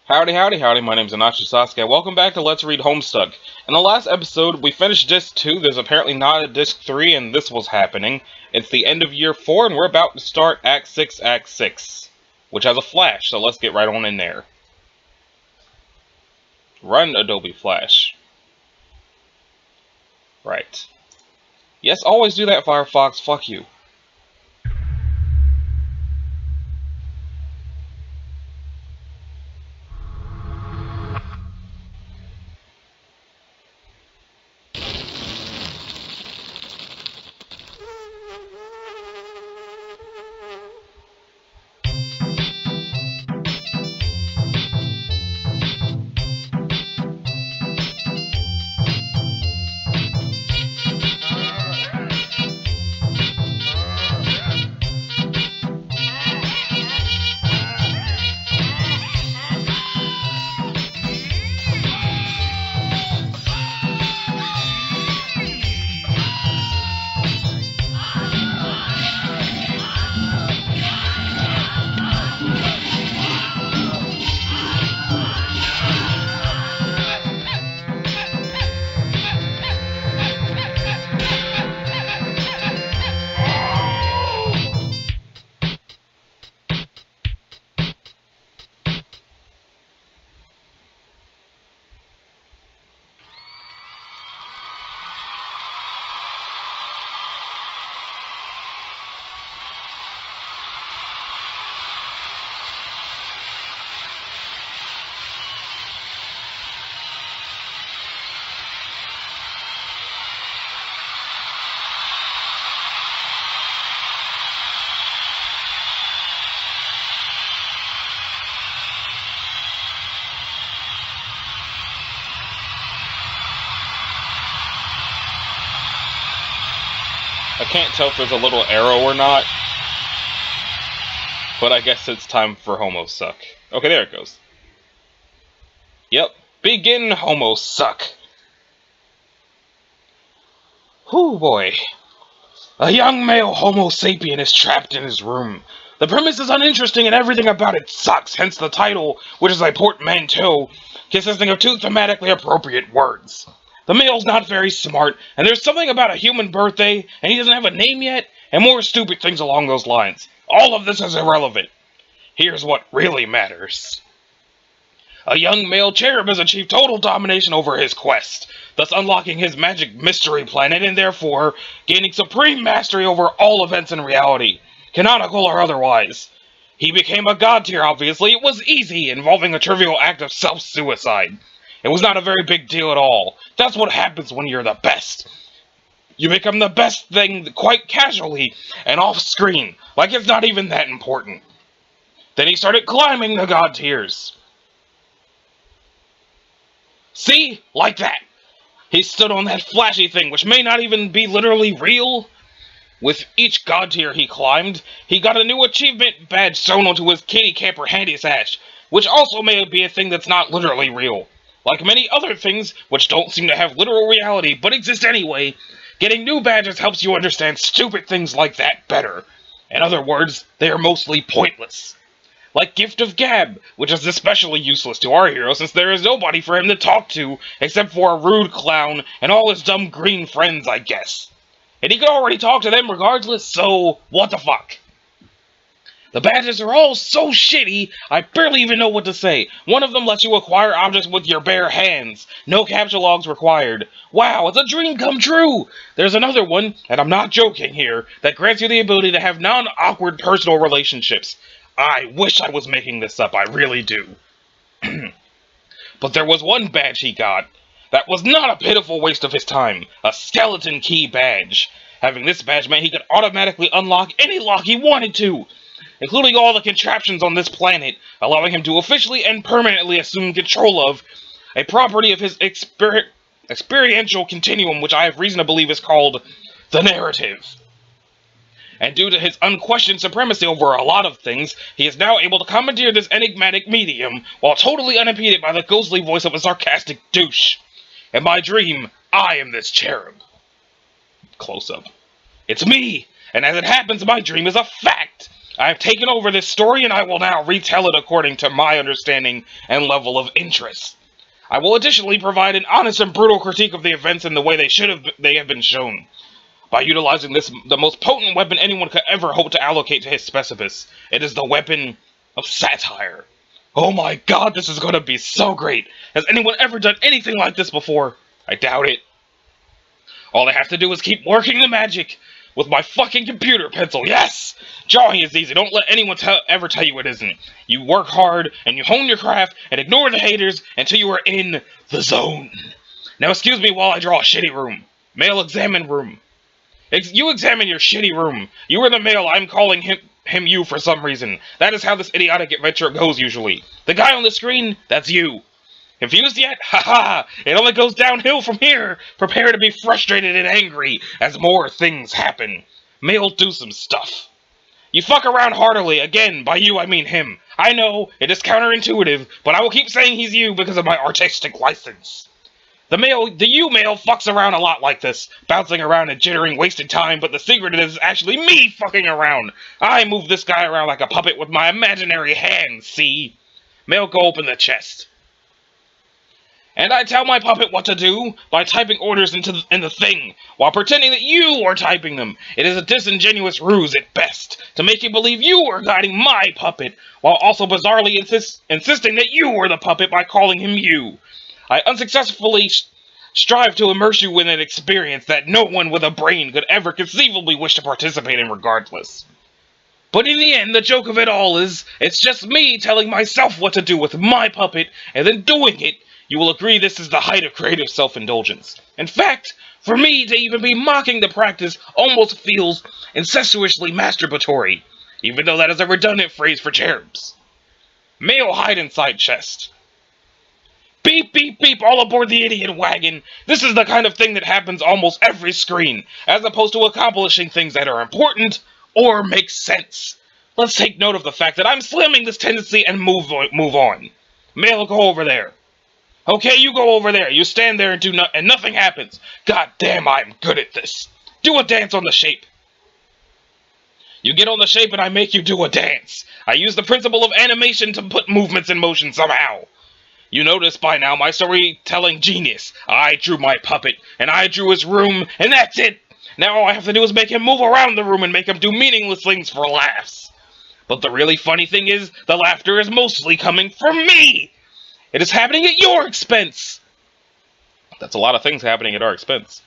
Howdy, howdy, howdy, my name's Anachi Sasuke. Welcome back to Let's Read Homestuck. In the last episode, we finished Disc 2, there's apparently not a Disc 3, and this was happening. It's the end of Year 4, and we're about to start Act 6, Act 6. Which has a Flash, so let's get right on in there. Run, Adobe Flash. Right. Yes, always do that, Firefox, fuck you. I can't tell if there's a little arrow or not, but I guess it's time for Homestuck. Okay, there it goes. Yep, begin Homestuck. Whew, boy. A young male Homo sapien is trapped in his room. The premise is uninteresting and everything about it sucks, hence the title, which is a portmanteau, consisting of two thematically appropriate words. The male's not very smart, and there's something about a human birthday, and he doesn't have a name yet, and more stupid things along those lines. All of this is irrelevant. Here's what really matters. A young male cherub has achieved total domination over his quest, thus unlocking his magic mystery planet and therefore gaining supreme mastery over all events in reality, canonical or otherwise. He became a god tier, obviously. It was easy, involving a trivial act of self-suicide. It was not a very big deal at all. That's what happens when you're the best. You become the best thing quite casually and off-screen, like it's not even that important. Then he started climbing the god tiers. See? Like that. He stood on that flashy thing, which may not even be literally real. With each god tier he climbed, he got a new achievement badge sewn onto his kitty camper handy sash, which also may be a thing that's not literally real. Like many other things, which don't seem to have literal reality, but exist anyway, getting new badges helps you understand stupid things like that better. In other words, they are mostly pointless. Like Gift of Gab, which is especially useless to our hero since there is nobody for him to talk to, except for a rude clown and all his dumb green friends, I guess. And he could already talk to them regardless, so what the fuck? The badges are all so shitty, I barely even know what to say. One of them lets you acquire objects with your bare hands. No capture logs required. Wow, it's a dream come true! There's another one, and I'm not joking here, that grants you the ability to have non-awkward personal relationships. I wish I was making this up, I really do. But there was one badge he got. That was not a pitiful waste of his time. A skeleton key badge. Having this badge meant he could automatically unlock any lock he wanted to, including all the contraptions on this planet, allowing him to officially and permanently assume control of a property of his experiential continuum, which I have reason to believe is called the narrative. And due to his unquestioned supremacy over a lot of things, he is now able to commandeer this enigmatic medium, while totally unimpeded by the ghostly voice of a sarcastic douche. In my dream, I am this cherub. Close up. It's me! And as it happens, my dream is a fact! I have taken over this story, and I will now retell it according to my understanding and level of interest. I will additionally provide an honest and brutal critique of the events in the way they have been shown. By utilizing the most potent weapon anyone could ever hope to allocate to his specibus, it is the weapon of satire. Oh my god, this is going to be so great! Has anyone ever done anything like this before? I doubt it. All I have to do is keep working the magic with my fucking computer pencil. Yes! Drawing is easy. Don't let anyone ever tell you it isn't. You work hard, and you hone your craft, and ignore the haters until you are in the zone. Now excuse me while I draw a shitty room. Male examine room. You examine your shitty room. You are the male. I'm calling him you for some reason. That is how this idiotic adventure goes usually. The guy on the screen, that's you. Confused yet? Haha! It only goes downhill from here. Prepare to be frustrated and angry as more things happen. Male do some stuff. You fuck around heartily. Again, by you I mean him. I know, it is counterintuitive, but I will keep saying he's you because of my artistic license. The you male fucks around a lot like this, bouncing around and jittering, wasting time, but the secret is actually me fucking around. I move this guy around like a puppet with my imaginary hands, see? Male, go open the chest. And I tell my puppet what to do by typing orders in the thing, while pretending that you are typing them. It is a disingenuous ruse at best, to make you believe you are guiding my puppet, while also bizarrely insisting that you are the puppet by calling him you. I unsuccessfully strive to immerse you in an experience that no one with a brain could ever conceivably wish to participate in regardless. But in the end, the joke of it all is, it's just me telling myself what to do with my puppet, and then doing it. You will agree this is the height of creative self-indulgence. In fact, for me to even be mocking the practice almost feels incestuously masturbatory, even though that is a redundant phrase for cherubs. Male hide inside chest. Beep, beep, beep, all aboard the idiot wagon. This is the kind of thing that happens almost every screen, as opposed to accomplishing things that are important or make sense. Let's take note of the fact that I'm slamming this tendency and move on. Male, go over there. Okay, you go over there. You stand there and nothing happens. God damn, I'm good at this. Do a dance on the shape. You get on the shape and I make you do a dance. I use the principle of animation to put movements in motion somehow. You notice by now my storytelling genius. I drew my puppet, and I drew his room, and that's it! Now all I have to do is make him move around the room and make him do meaningless things for laughs. But the really funny thing is, the laughter is mostly coming from me! It is happening at your expense! That's a lot of things happening at our expense.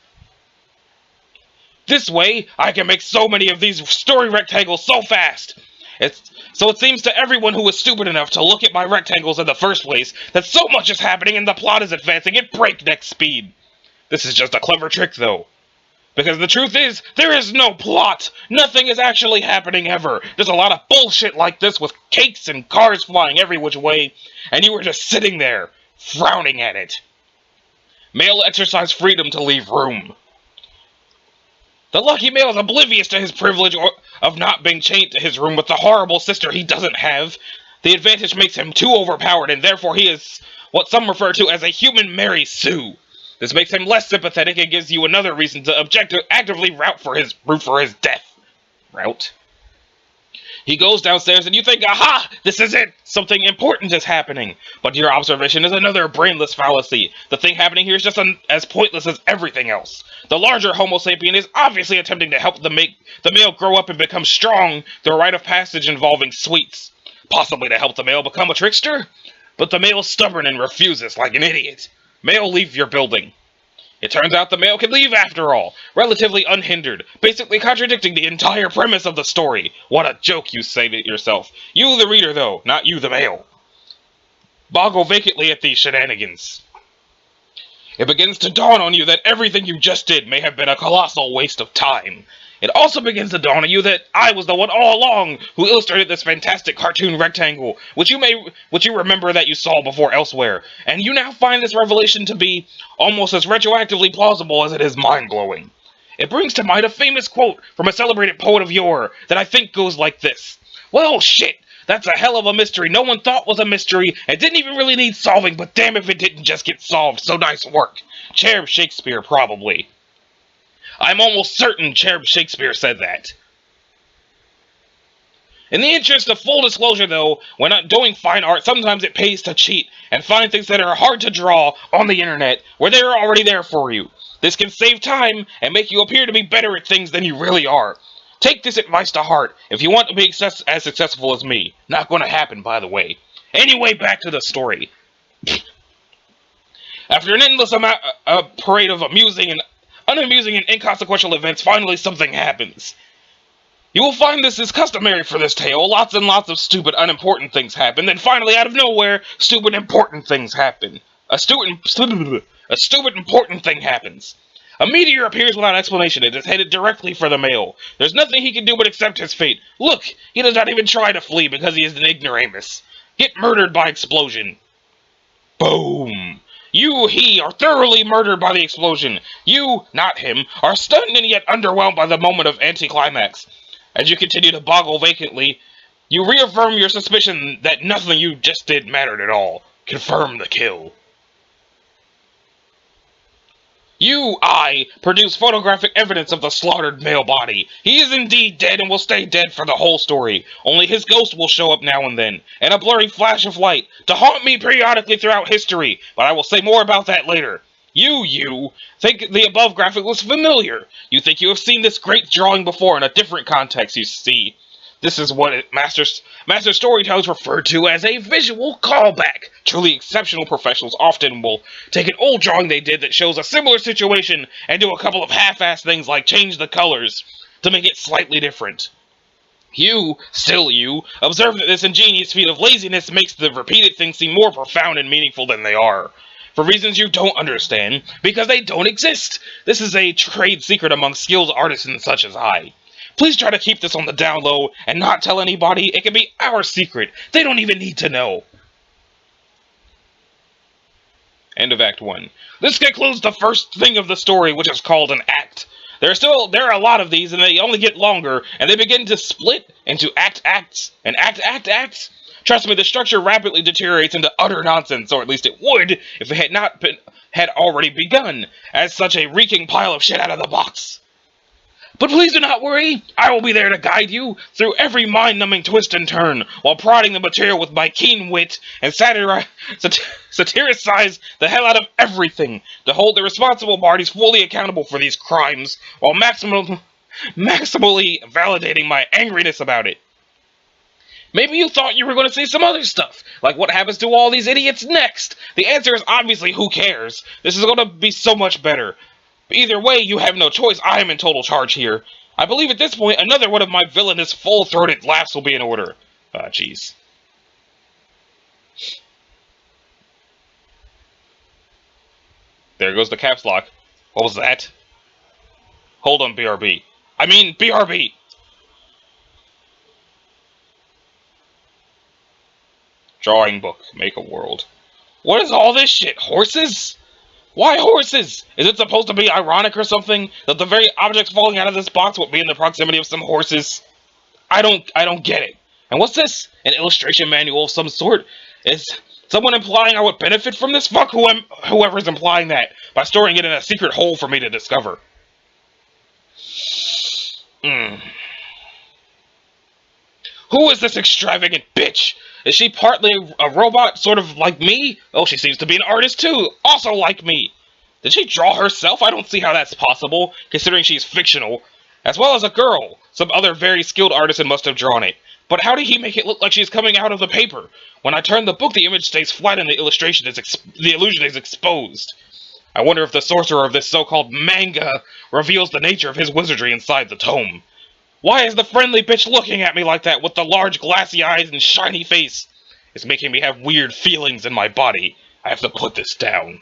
This way, I can make so many of these story rectangles so fast! So it seems to everyone who is stupid enough to look at my rectangles in the first place that so much is happening and the plot is advancing at breakneck speed. This is just a clever trick, though. Because the truth is, there is no plot. Nothing is actually happening ever. There's a lot of bullshit like this with cakes and cars flying every which way, and you were just sitting there, frowning at it. Male exercise freedom to leave room. The lucky male is oblivious to his privilege of not being chained to his room with the horrible sister he doesn't have. The advantage makes him too overpowered, and therefore he is what some refer to as a human Mary Sue. This makes him less sympathetic and gives you another reason to actively root for his death. Route. He goes downstairs and you think, aha, this is it! Something important is happening. But your observation is another brainless fallacy. The thing happening here is just as pointless as everything else. The larger Homo sapien is obviously attempting to help the male grow up and become strong through a rite of passage involving sweets. Possibly to help the male become a trickster? But the male is stubborn and refuses like an idiot. Male, leave your building. It turns out the male can leave after all, relatively unhindered, basically contradicting the entire premise of the story. What a joke, you say to yourself. You the reader, though, not you the male. Boggle vacantly at these shenanigans. It begins to dawn on you that everything you just did may have been a colossal waste of time. It also begins to dawn on you that I was the one all along who illustrated this fantastic cartoon rectangle, which you remember that you saw before elsewhere, and you now find this revelation to be almost as retroactively plausible as it is mind-blowing. It brings to mind a famous quote from a celebrated poet of yore that I think goes like this. Well, shit, that's a hell of a mystery no one thought was a mystery and didn't even really need solving, but damn if it didn't just get solved, so nice work. Cherub Shakespeare, probably. I'm almost certain Cherub Shakespeare said that. In the interest of full disclosure, though, when doing fine art, sometimes it pays to cheat and find things that are hard to draw on the internet where they are already there for you. This can save time and make you appear to be better at things than you really are. Take this advice to heart if you want to be as successful as me. Not going to happen, by the way. Anyway, back to the story. After an endless parade of amusing and unamusing and inconsequential events, finally something happens. You will find this is customary for this tale. Lots and lots of stupid, unimportant things happen. Then finally, out of nowhere, stupid, important things happen. A stupid, important thing happens. A meteor appears without explanation. It is headed directly for the male. There's nothing he can do but accept his fate. Look, he does not even try to flee because he is an ignoramus. Get murdered by explosion. Boom. He are thoroughly murdered by the explosion. You, not him, are stunned and yet underwhelmed by the moment of anticlimax. As you continue to boggle vacantly, you reaffirm your suspicion that nothing you just did mattered at all. Confirm the kill. Produce photographic evidence of the slaughtered male body. He is indeed dead and will stay dead for the whole story. Only his ghost will show up now and then, and a blurry flash of light, to haunt me periodically throughout history, but I will say more about that later. You think the above graphic looks familiar. You think you have seen this great drawing before in a different context, you see. This is what master storytellers refer to as a visual callback. Truly exceptional professionals often will take an old drawing they did that shows a similar situation and do a couple of half-assed things like change the colors to make it slightly different. You observe that this ingenious feat of laziness makes the repeated things seem more profound and meaningful than they are. For reasons you don't understand, because they don't exist. This is a trade secret among skilled artisans such as I. Please try to keep this on the down low and not tell anybody. It can be our secret. They don't even need to know. End of Act 1. This concludes the first thing of the story, which is called an act. There are a lot of these, and they only get longer, and they begin to split into acts, and acts. Trust me, the structure rapidly deteriorates into utter nonsense, or at least it would if it had already begun, as such a reeking pile of shit out of the box. But please do not worry, I will be there to guide you through every mind-numbing twist and turn, while prodding the material with my keen wit and satirize the hell out of everything, to hold the responsible parties fully accountable for these crimes, while maximally validating my angriness about it. Maybe you thought you were going to see some other stuff, like what happens to all these idiots next. The answer is obviously who cares. This is going to be so much better. But either way, you have no choice. I am in total charge here. I believe at this point, another one of my villainous, full-throated laughs will be in order. Jeez. There goes the caps lock. What was that? Hold on, BRB. I mean, BRB! Drawing book. Make a world. What is all this shit? Horses? Why horses? Is it supposed to be ironic or something that the very objects falling out of this box would be in the proximity of some horses? I don't get it. And what's this? An illustration manual of some sort? Is someone implying I would benefit from this? Fuck whoever's implying that by storing it in a secret hole for me to discover. Who is this extravagant bitch? Is she partly a robot, sort of like me? Oh, she seems to be an artist too, also like me. Did she draw herself? I don't see how that's possible, considering she's fictional. As well as a girl. Some other very skilled artisan must have drawn it. But how did he make it look like she's coming out of the paper? When I turn the book, the image stays flat and the illusion is exposed. I wonder if the sorcerer of this so-called manga reveals the nature of his wizardry inside the tome. Why is the friendly bitch looking at me like that with the large glassy eyes and shiny face? It's making me have weird feelings in my body. I have to put this down.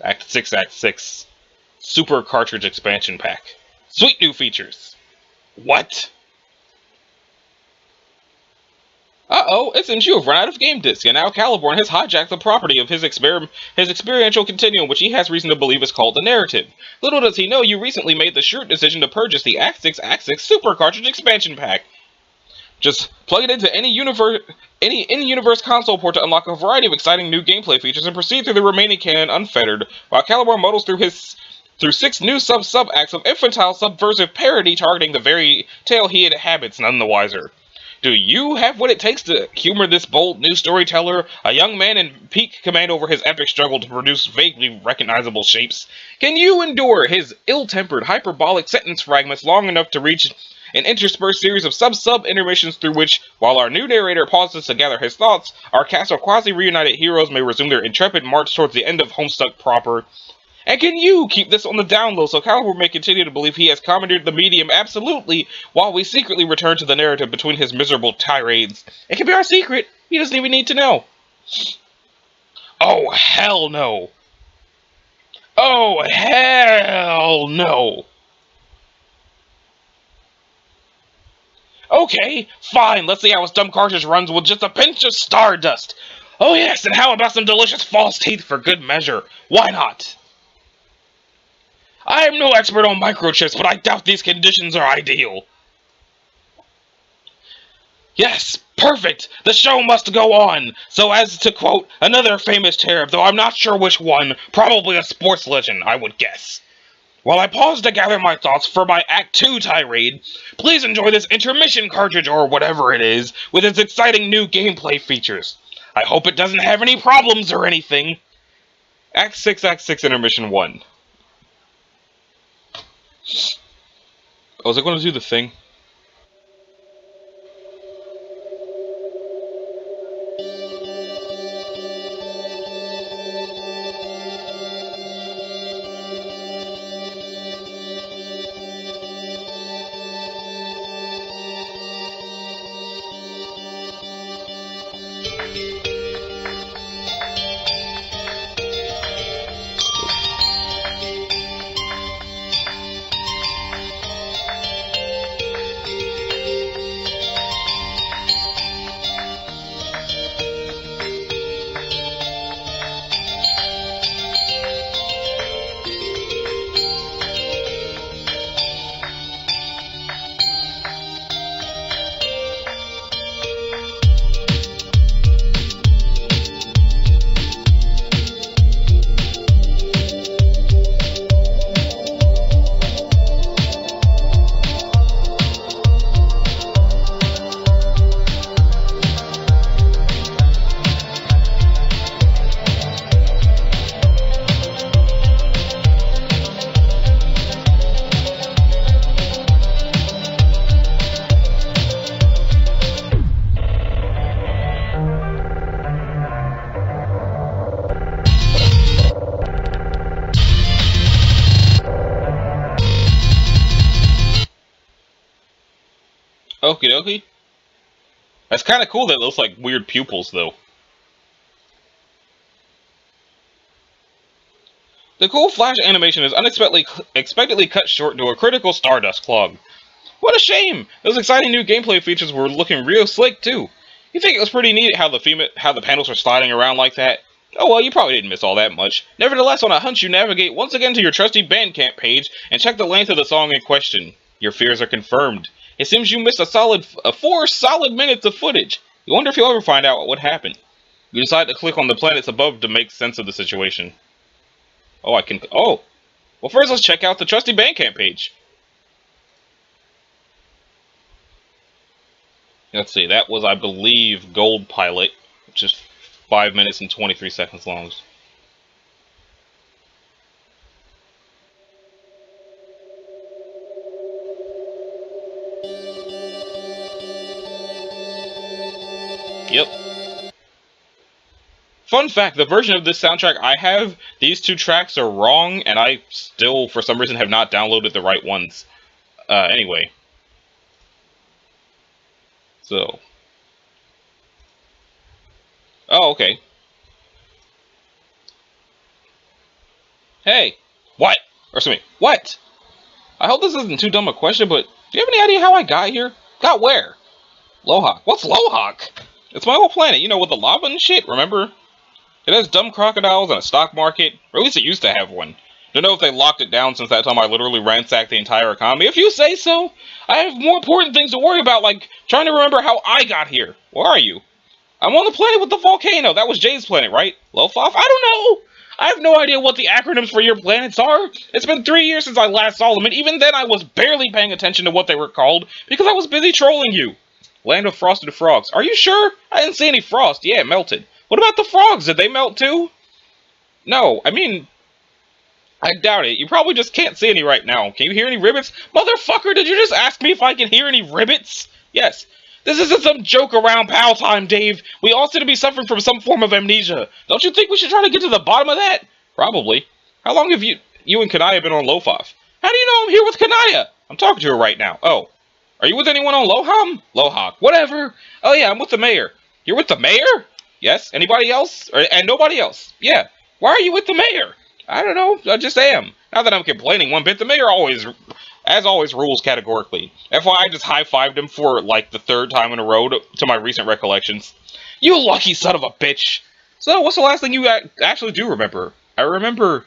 Act 6. Super Cartridge Expansion Pack. Sweet new features. What? Uh-oh, it seems you have run out of game disc, and now Caliborn has hijacked the property of his experiential continuum, which he has reason to believe is called the narrative. Little does he know you recently made the shrewd decision to purchase the Act 6 Super Cartridge Expansion Pack. Just plug it into any in-universe console port to unlock a variety of exciting new gameplay features and proceed through the remaining canon unfettered, while Calibur muddles through 6 new sub-acts of infantile subversive parody targeting the very tale he inhabits, none the wiser. Do you have what it takes to humor this bold new storyteller, a young man in peak command over his epic struggle to produce vaguely recognizable shapes? Can you endure his ill-tempered, hyperbolic sentence fragments long enough to reach an interspersed series of sub-sub intermissions through which, while our new narrator pauses to gather his thoughts, our cast of quasi-reunited heroes may resume their intrepid march towards the end of Homestuck proper? And can you keep this on the down low so Calibur may continue to believe he has commandeered the medium absolutely, while we secretly return to the narrative between his miserable tirades? It can be our secret. He doesn't even need to know. Oh, hell no. Oh, hell no. Okay, fine, let's see how his dumb cartridge runs with just a pinch of Stardust. Oh yes, and how about some delicious false teeth for good measure? Why not? I am no expert on microchips, but I doubt these conditions are ideal. Yes, perfect! The show must go on! So as to quote another famous tariff, though I'm not sure which one, probably a sports legend, I would guess. While I pause to gather my thoughts for my Act 2 tirade, please enjoy this intermission cartridge, or whatever it is, with its exciting new gameplay features. I hope it doesn't have any problems or anything. Act 6, Intermission 1. Oh, is it going to do the thing? Okie dokie. That's kind of cool that it looks like weird pupils, though. The cool flash animation is unexpectedly cut short to a critical Stardust clog. What a shame! Those exciting new gameplay features were looking real slick, too. You think it was pretty neat how the panels were sliding around like that? Oh well, you probably didn't miss all that much. Nevertheless, on a hunch, you navigate once again to your trusty Bandcamp page and check the length of the song in question. Your fears are confirmed. It seems you missed a 4 solid minutes of footage. You wonder if you'll ever find out what would happen. You decide to click on the planets above to make sense of the situation. Oh, well first let's check out the trusty Bandcamp page. Let's see, that was, I believe, Gold Pilot, which is 5 minutes and 23 seconds long. Yep. Fun fact, the version of this soundtrack I have, these 2 tracks are wrong, and I still, for some reason, have not downloaded the right ones. Anyway. So. Oh, okay. Hey! What? Or excuse me, what? I hope this isn't too dumb a question, but do you have any idea how I got here? Got where? Lohawk. What's Lohawk? It's my whole planet, you know, with the lava and shit, remember? It has dumb crocodiles and a stock market, or at least it used to have one. Don't know if they locked it down since that time I literally ransacked the entire economy. If you say so, I have more important things to worry about, like trying to remember how I got here. Where are you? I'm on the planet with the volcano. That was Jade's planet, right? Lofoff? I don't know. I have no idea what the acronyms for your planets are. It's been 3 years since I last saw them, and even then I was barely paying attention to what they were called, because I was busy trolling you. Land of Frosted Frogs. Are you sure? I didn't see any frost. Yeah, it melted. What about the frogs? Did they melt too? No, I mean, I doubt it. You probably just can't see any right now. Can you hear any ribbits? Motherfucker, did you just ask me if I can hear any ribbits? Yes. This isn't some joke around pal time, Dave. We all seem to be suffering from some form of amnesia. Don't you think we should try to get to the bottom of that? Probably. How long have you and Kanaya been on Lofoff? How do you know I'm here with Kanaya? I'm talking to her right now. Oh. Are you with anyone on Loham? Lohawk. Whatever. Oh yeah, I'm with the mayor. You're with the mayor? Yes. Anybody else? And nobody else? Yeah. Why are you with the mayor? I don't know. I just am. Not that I'm complaining one bit. The mayor always, as always, rules categorically. FYI, I just high-fived him for, like, the 3rd time in a row to my recent recollections. You lucky son of a bitch! So, what's the last thing you actually do remember? I remember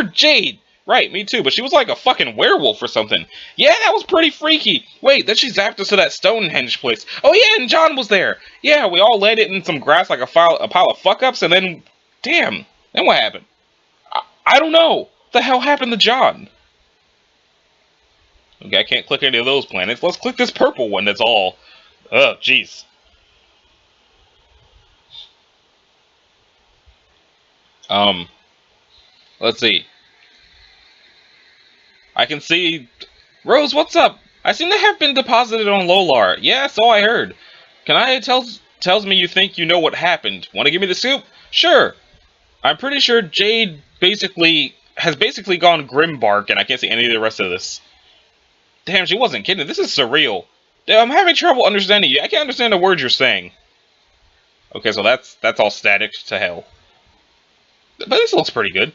Jade. Right, me too, but she was like a fucking werewolf or something. Yeah, that was pretty freaky. Wait, then she zapped us to that Stonehenge place. Oh yeah, and John was there. Yeah, we all laid it in some grass like a pile of fuck-ups, and then, damn, then what happened? I don't know. What the hell happened to John? Okay, I can't click any of those planets. Let's click this purple one, that's all. Ugh, jeez. Let's see. I can see... Rose, what's up? I seem to have been deposited on Lolar. Yeah, so I heard. Kanaya tells me you think you know what happened. Want to give me the scoop? Sure. I'm pretty sure Jade has basically gone Grimbark, and I can't see any of the rest of this. Damn, she wasn't kidding. This is surreal. Damn, I'm having trouble understanding you. I can't understand a word you're saying. Okay, so that's all static to hell. But this looks pretty good.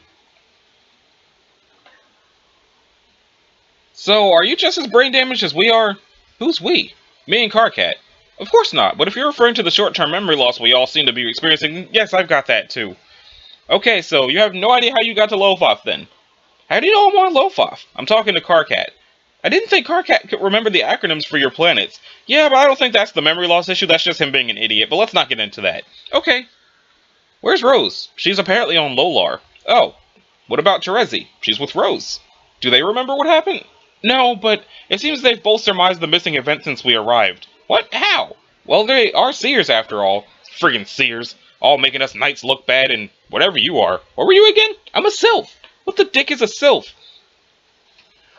So, are you just as brain damaged as we are? Who's we? Me and Karkat. Of course not, but if you're referring to the short-term memory loss we all seem to be experiencing, yes, I've got that too. Okay, so you have no idea how you got to Lofoff then. How do you know I'm on Lofoff? I'm talking to Karkat. I didn't think Karkat could remember the acronyms for your planets. Yeah, but I don't think that's the memory loss issue, that's just him being an idiot, but let's not get into that. Okay. Where's Rose? She's apparently on Lolar. Oh. What about Terezi? She's with Rose. Do they remember what happened? No, but it seems they've both surmised the missing event since we arrived. What? How? Well, they are seers after all. Friggin' seers. All making us knights look bad and whatever you are. What were you again? I'm a sylph. What the dick is a sylph?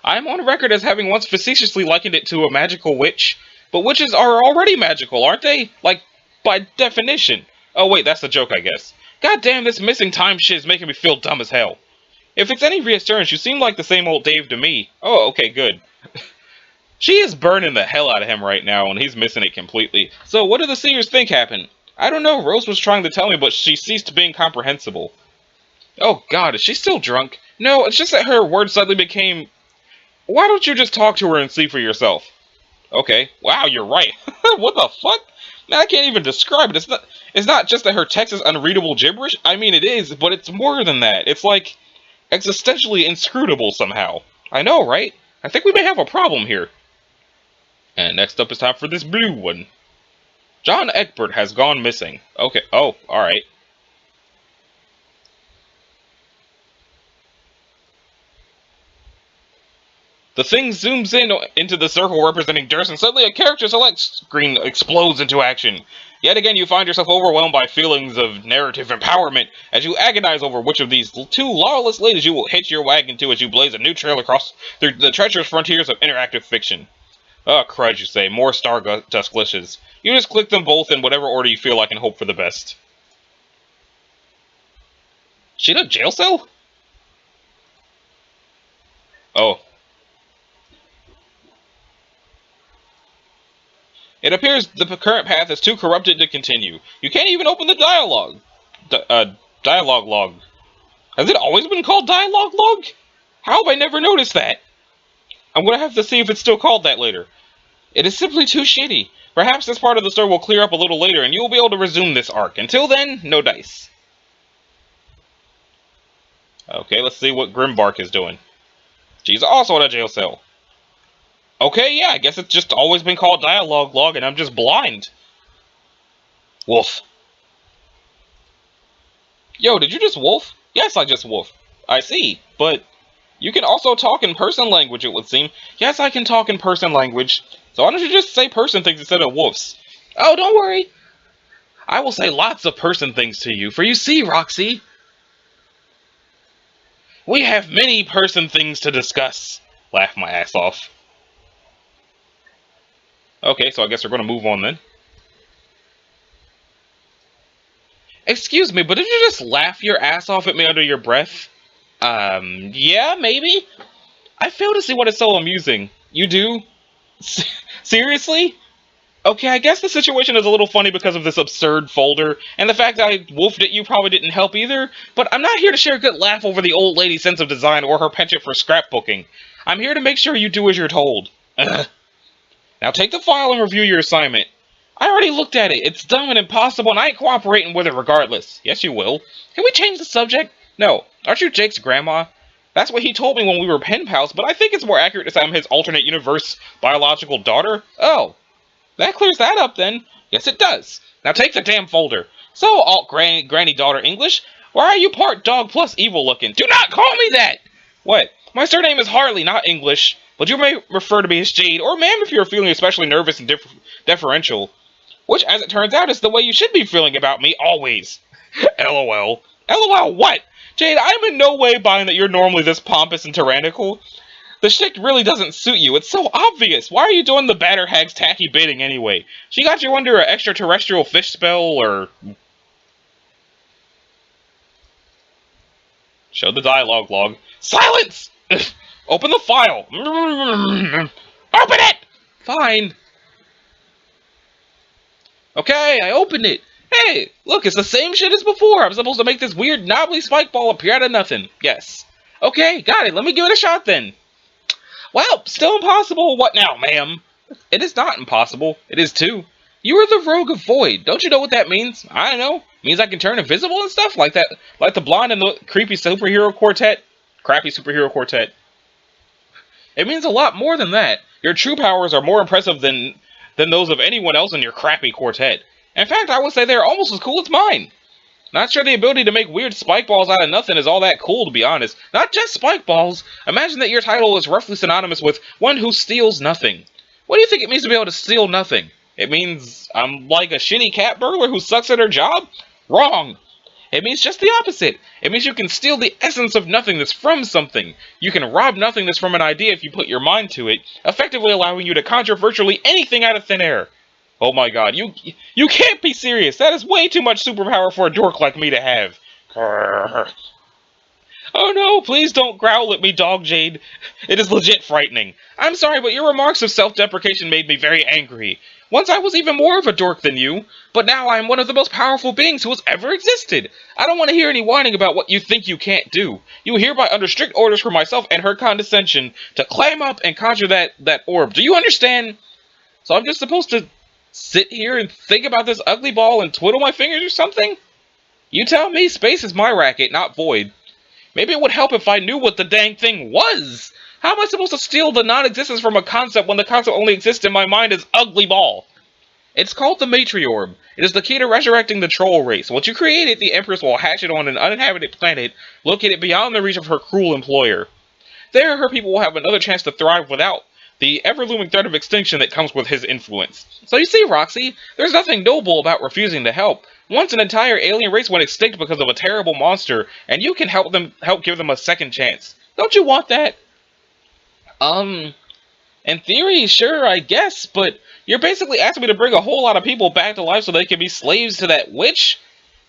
I am on record as having once facetiously likened it to a magical witch. But witches are already magical, aren't they? Like, by definition. Oh wait, that's a joke, I guess. God damn, this missing time shit is making me feel dumb as hell. If it's any reassurance, you seem like the same old Dave to me. Oh, okay, good. She is burning the hell out of him right now, and he's missing it completely. So, what do the seers think happened? I don't know, Rose was trying to tell me, but she ceased being comprehensible. Oh god, is she still drunk? No, it's just that her words suddenly became... Why don't you just talk to her and see for yourself? Okay, wow, you're right. What the fuck? Man, I can't even describe it. It's not just that her text is unreadable gibberish. I mean, it is, but it's more than that. It's like... existentially inscrutable somehow. I know, right? I think we may have a problem here. And next up is time for this blue one. John Egbert has gone missing. Okay, oh, alright. The thing zooms into the circle representing Durst, and suddenly a character select screen explodes into action. Yet again, you find yourself overwhelmed by feelings of narrative empowerment as you agonize over which of these two lawless ladies you will hitch your wagon to as you blaze a new trail across the treacherous frontiers of interactive fiction. Oh, crud, you say. More Stardust glitches. You just click them both in whatever order you feel like and hope for the best. She in a jail cell? Oh. It appears the current path is too corrupted to continue. You can't even open the dialogue. Dialogue log. Has it always been called dialogue log? How have I never noticed that? I'm gonna have to see if it's still called that later. It is simply too shitty. Perhaps this part of the story will clear up a little later and you will be able to resume this arc. Until then, no dice. Okay, let's see what Grimbark is doing. She's also in a jail cell. Okay, yeah, I guess it's just always been called dialogue log and I'm just blind. Wolf. Yo, did you just wolf? Yes, I just wolf. I see, but you can also talk in person language, it would seem. Yes, I can talk in person language. So why don't you just say person things instead of wolves? Oh, don't worry. I will say lots of person things to you, for you see, Roxy, we have many person things to discuss. Laugh my ass off. Okay, so I guess we're going to move on then. Excuse me, but did you just laugh your ass off at me under your breath? Yeah, maybe? I fail to see what is so amusing. You do? Seriously? Okay, I guess the situation is a little funny because of this absurd folder, and the fact that I wolfed at you probably didn't help either, but I'm not here to share a good laugh over the old lady's sense of design or her penchant for scrapbooking. I'm here to make sure you do as you're told. Now take the file and review your assignment. I already looked at it. It's dumb and impossible, and I ain't cooperating with it regardless. Yes, you will. Can we change the subject? No. Aren't you Jake's grandma? That's what he told me when we were pen pals, but I think it's more accurate to say I'm his alternate universe biological daughter. Oh. That clears that up, then. Yes, it does. Now take the damn folder. So, granny daughter English, why are you part dog plus evil looking? Do not call me that! What? My surname is Harley, not English, but you may refer to me as Jade, or ma'am if you're feeling especially nervous and deferential. Which, as it turns out, is the way you should be feeling about me, always. LOL. LOL what? Jade, I'm in no way buying that you're normally this pompous and tyrannical. The shtick really doesn't suit you. It's so obvious. Why are you doing the batter hag's tacky baiting anyway? She got you under an extraterrestrial fish spell, or... Show the dialogue log. Silence! Open the file. Open it! Fine. Okay, I opened it. Hey, look, it's the same shit as before. I'm supposed to make this weird knobbly spike ball appear out of nothing. Yes. Okay, got it. Let me give it a shot then. Well, still impossible. What now, ma'am? It is not impossible. It is too. You are the rogue of void. Don't you know what that means? I don't know. It means I can turn invisible and stuff like that. Like the blonde and the creepy superhero quartet. Crappy superhero quartet. It means a lot more than that. Your true powers are more impressive than those of anyone else in your crappy quartet. In fact, I would say they're almost as cool as mine. Not sure the ability to make weird spike balls out of nothing is all that cool, to be honest. Not just spike balls. Imagine that your title is roughly synonymous with one who steals nothing. What do you think it means to be able to steal nothing? It means I'm like a shitty cat burglar who sucks at her job? Wrong. It means just the opposite. It means you can steal the essence of nothingness from something. You can rob nothingness from an idea if you put your mind to it, effectively allowing you to conjure virtually anything out of thin air. Oh my god, you can't be serious. That is way too much superpower for a dork like me to have. Grrr. Oh no, please don't growl at me, Dog Jade. It is legit frightening. I'm sorry, but your remarks of self-deprecation made me very angry. Once I was even more of a dork than you, but now I am one of the most powerful beings who has ever existed. I don't want to hear any whining about what you think you can't do. You hereby under strict orders for myself and her condescension to climb up and conjure that orb. Do you understand? So I'm just supposed to sit here and think about this ugly ball and twiddle my fingers or something? You tell me. Space is my racket, not void. Maybe it would help if I knew what the dang thing was. How am I supposed to steal the non-existence from a concept when the concept only exists in my mind as ugly ball? It's called the Matriorb. It is the key to resurrecting the troll race. Once you create it, the Empress will hatch it on an uninhabited planet located beyond the reach of her cruel employer. There, her people will have another chance to thrive without the ever-looming threat of extinction that comes with his influence. So you see, Roxy, there's nothing noble about refusing to help. Once an entire alien race went extinct because of a terrible monster, and you can help give them a second chance. Don't you want that? In theory, sure, I guess, but you're basically asking me to bring a whole lot of people back to life so they can be slaves to that witch?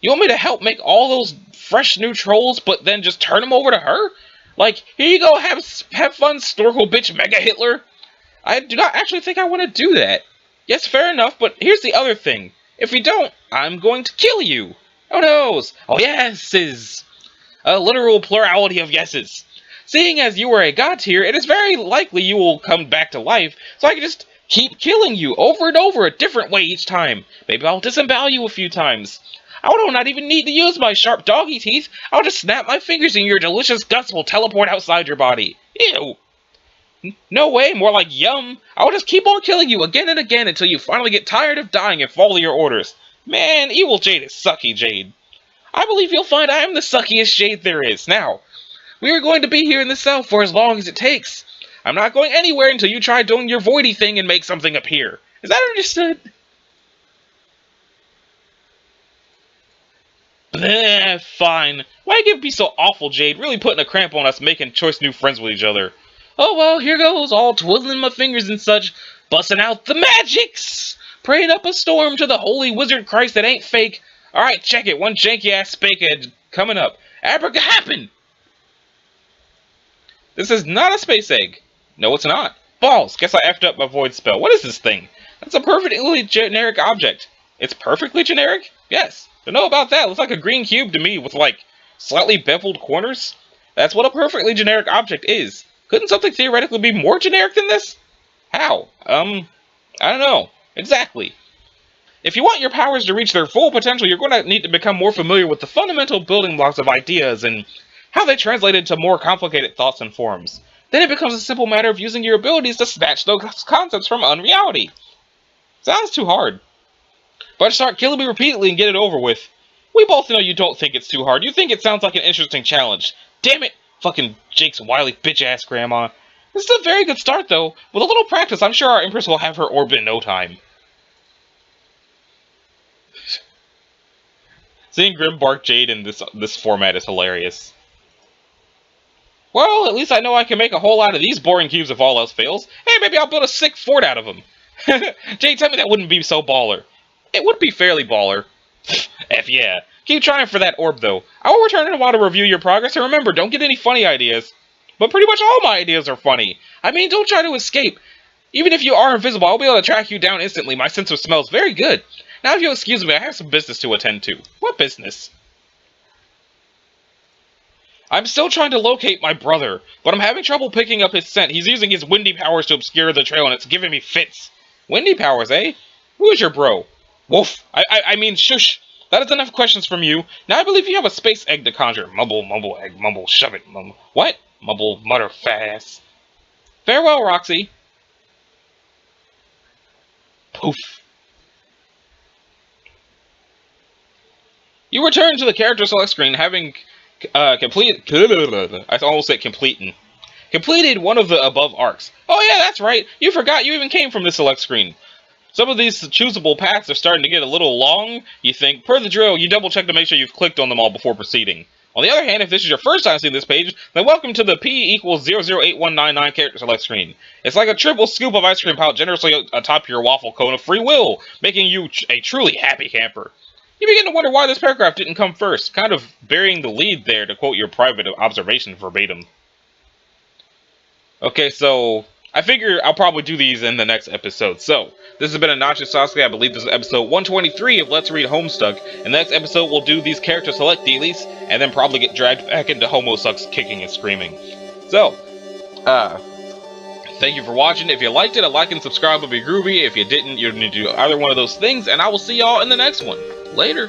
You want me to help make all those fresh new trolls, but then just turn them over to her? Like, here you go, have fun, Snorkel bitch Mega Hitler. I do not actually think I want to do that. Yes, fair enough, but here's the other thing. If you don't, I'm going to kill you. Oh noes. Oh yeses. A literal plurality of yeses. Seeing as you are a god tier, it is very likely you will come back to life, so I can just keep killing you over and over a different way each time. Maybe I'll disembowel you a few times. I will not even need to use my sharp doggy teeth. I'll just snap my fingers and your delicious guts will teleport outside your body. Ew. No way, more like yum. I'll just keep on killing you again and again until you finally get tired of dying and follow your orders. Man, evil Jade is sucky, Jade. I believe you'll find I am the suckiest Jade there is. Now, we are going to be here in the cell for as long as it takes. I'm not going anywhere until you try doing your voidy thing and make something appear. Is that understood? Bleh, fine. Why you be so awful, Jade? Really putting a cramp on us making choice new friends with each other. Oh well, here goes, all twiddling my fingers and such, busting out the magics! Praying up a storm to the holy wizard Christ that ain't fake. Alright, check it, one janky-ass spake coming up. Abracadabra! This is not a space egg. No, it's not. Balls, guess I effed up my void spell. What is this thing? That's a perfectly generic object. It's perfectly generic? Yes. Don't know about that. Looks like a green cube to me with, like, slightly beveled corners. That's what a perfectly generic object is. Couldn't something theoretically be more generic than this? How? I don't know. Exactly. If you want your powers to reach their full potential, you're going to need to become more familiar with the fundamental building blocks of ideas and how they translate into more complicated thoughts and forms. Then it becomes a simple matter of using your abilities to snatch those concepts from unreality. Sounds too hard. But start killing me repeatedly and get it over with. We both know you don't think it's too hard. You think it sounds like an interesting challenge. Damn it! Fucking Jake's wily bitch-ass grandma. This is a very good start, though. With a little practice, I'm sure our Empress will have her orbit in no time. Seeing Grimbark Jade in this format is hilarious. Well, at least I know I can make a whole lot of these boring cubes if all else fails. Hey, maybe I'll build a sick fort out of them. Jade, tell me that wouldn't be so baller. It would be fairly baller. F yeah. Keep trying for that orb, though. I will return in a while to review your progress, and remember, don't get any funny ideas. But pretty much all my ideas are funny. I mean, don't try to escape. Even if you are invisible, I'll be able to track you down instantly. My sense of smell is very good. Now, if you'll excuse me, I have some business to attend to. What business? I'm still trying to locate my brother, but I'm having trouble picking up his scent. He's using his windy powers to obscure the trail, and it's giving me fits. Windy powers, eh? Who is your bro? Wolf. I mean, shush. That is enough questions from you. Now I believe you have a space egg to conjure. Mumble, mumble, egg, mumble, shove it, mumble. What? Mumble, mutter fast. Farewell, Roxy. Poof. You return to the character select screen having completed... I almost said completed one of the above arcs. Oh yeah, that's right. You forgot you even came from the select screen. Some of these choosable paths are starting to get a little long, you think. Per the drill, you double check to make sure you've clicked on them all before proceeding. On the other hand, if this is your first time seeing this page, then welcome to the P equals 008199 character select screen. It's like a triple scoop of ice cream piled generously atop your waffle cone of free will, making you a truly happy camper. You begin to wonder why this paragraph didn't come first, kind of burying the lead there to quote your private observation verbatim. Okay, so I figure I'll probably do these in the next episode. So, this has been a Nacho Sasuke. I believe this is episode 123 of Let's Read Homestuck. In the next episode, we'll do these character select dealies, and then probably get dragged back into Homestuck's kicking and screaming. So, thank you for watching. If you liked it, a like and subscribe would be groovy. If you didn't, you need to do either one of those things, and I will see y'all in the next one. Later.